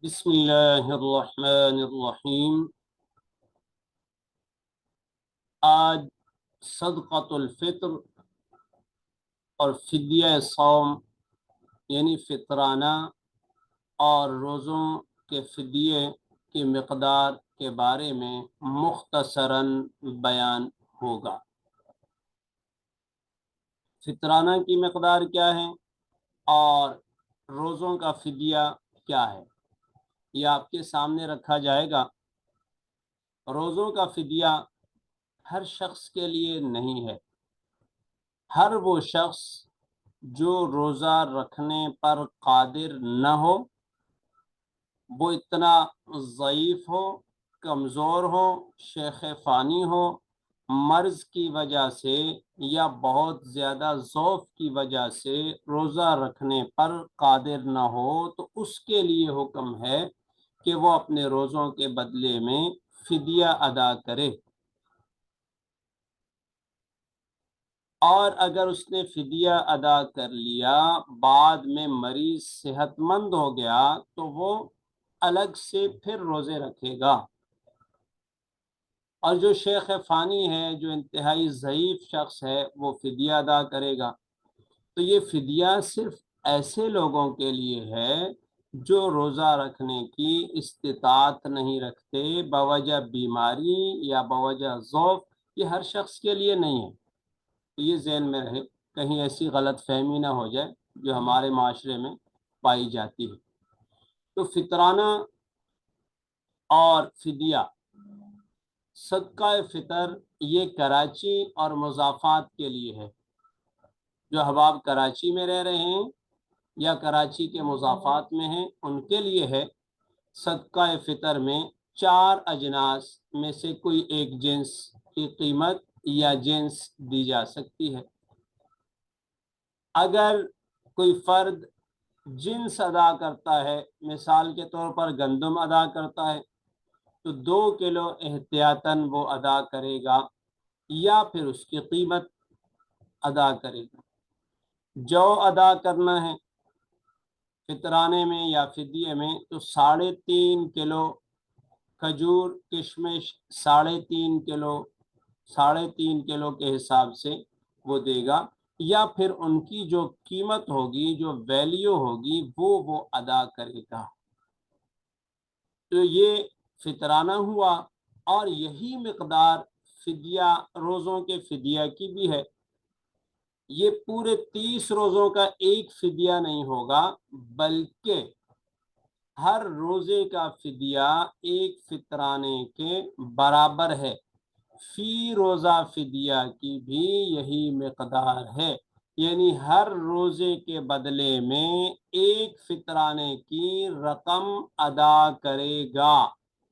بسم اللہ الرحمن الرحیم۔ آج صدقۃ الفطر اور فدیہ صوم یعنی فطرانہ اور روزوں کے فدیے کی مقدار کے بارے میں مختصراً بیان ہوگا۔ فطرانہ کی مقدار کیا ہے اور روزوں کا فدیہ کیا ہے، یہ آپ کے سامنے رکھا جائے گا۔ روزوں کا فدیہ ہر شخص کے لیے نہیں ہے۔ ہر وہ شخص جو روزہ رکھنے پر قادر نہ ہو، وہ اتنا ضعیف ہو، کمزور ہو، شیخ فانی ہو، مرض کی وجہ سے یا بہت زیادہ ضعف کی وجہ سے روزہ رکھنے پر قادر نہ ہو، تو اس کے لیے حکم ہے کہ وہ اپنے روزوں کے بدلے میں فدیہ ادا کرے۔ اور اگر اس نے فدیہ ادا کر لیا، بعد میں مریض صحت مند ہو گیا، تو وہ الگ سے پھر روزے رکھے گا۔ اور جو شیخ فانی ہے، جو انتہائی ضعیف شخص ہے، وہ فدیہ ادا کرے گا۔ تو یہ فدیہ صرف ایسے لوگوں کے لیے ہے جو روزہ رکھنے کی استطاعت نہیں رکھتے، بوجہ بیماری یا بوجہ ضعف۔ یہ ہر شخص کے لیے نہیں ہے، یہ ذہن میں رہے، کہیں ایسی غلط فہمی نہ ہو جائے جو ہمارے معاشرے میں پائی جاتی ہے۔ تو فطرانہ اور فدیہ، صدقہ فطر یہ کراچی اور مضافات کے لیے ہے۔ جو احباب کراچی میں رہ رہے ہیں یا کراچی کے مضافات میں ہیں، ان کے لیے ہے۔ صدقہ فطر میں 4 اجناس میں سے کوئی ایک جنس کی قیمت یا جنس دی جا سکتی ہے۔ اگر کوئی فرد جنس ادا کرتا ہے، مثال کے طور پر گندم ادا کرتا ہے، تو 2 کلو احتیاطاً وہ ادا کرے گا یا پھر اس کی قیمت ادا کرے گا۔ جو ادا کرنا ہے فطرانے میں یا فدیے میں، تو 3.5 کلو کھجور کشمش 3.5 کلو کے حساب سے وہ دے گا، یا پھر ان کی جو قیمت ہوگی، جو ویلیو ہوگی، وہ ادا کرے گا۔ تو یہ فطرانہ ہوا، اور یہی مقدار فدیہ، روزوں کے فدیہ کی بھی ہے۔ یہ پورے 30 روزوں کا ایک فدیہ نہیں ہوگا، بلکہ ہر روزے کا فدیہ ایک فطرانے کے برابر ہے۔ فی روزہ فدیہ کی بھی یہی مقدار ہے، یعنی ہر روزے کے بدلے میں ایک فطرانے کی رقم ادا کرے گا،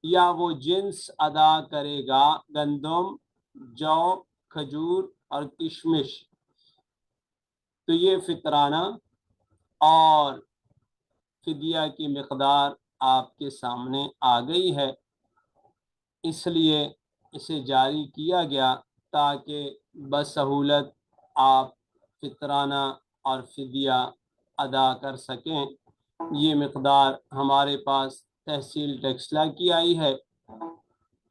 یا وہ جنس ادا کرے گا، گندم، جو، کھجور اور کشمش۔ تو یہ فطرانہ اور فدیہ کی مقدار آپ کے سامنے آ گئی ہے، اس لیے اسے جاری کیا گیا تاکہ بسہولت آپ فطرانہ اور فدیہ ادا کر سکیں۔ یہ مقدار ہمارے پاس تحصیل ٹیکسلا کی آئی ہے۔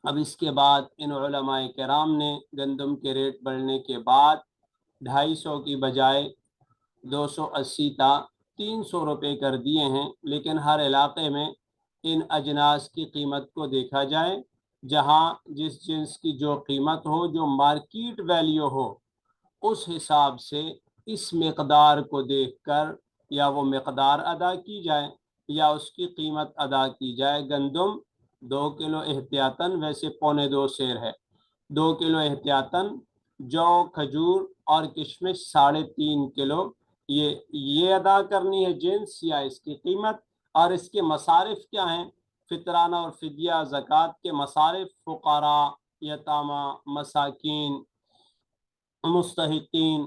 اب اس کے بعد ان علماء کرام نے گندم کے ریٹ بڑھنے کے بعد 250 کی بجائے 280 تا 300 روپے کر دیے ہیں، لیکن ہر علاقے میں ان اجناس کی قیمت کو دیکھا جائے، جہاں جس جنس کی جو قیمت ہو، جو مارکیٹ ویلیو ہو، اس حساب سے اس مقدار کو دیکھ کر یا وہ مقدار ادا کی جائے یا اس کی قیمت ادا کی جائے۔ گندم 2 کلو احتیاطاً، ویسے 1.25 سیر ہے، 2 کلو احتیاطاً، جو، کھجور اور کشمش 3.5 کلو، یہ ادا کرنی ہے جنس یا اس کی قیمت۔ اور اس کے مصارف کیا ہیں؟ فطرانہ اور فدیہ زکوٰۃ کے مصارف، فقراء، یتامہ، مساکین، مستحقین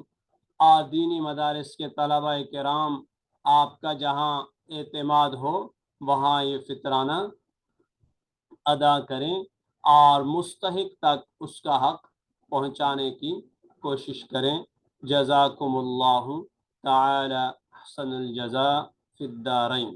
اور دینی مدارس کے طلبہ کرام، آپ کا جہاں اعتماد ہو وہاں یہ فطرانہ ادا کریں اور مستحق تک اس کا حق پہنچانے کی کوشش کریں۔ جزاکم اللہ تعالی احسن الجزاء فی الدارین۔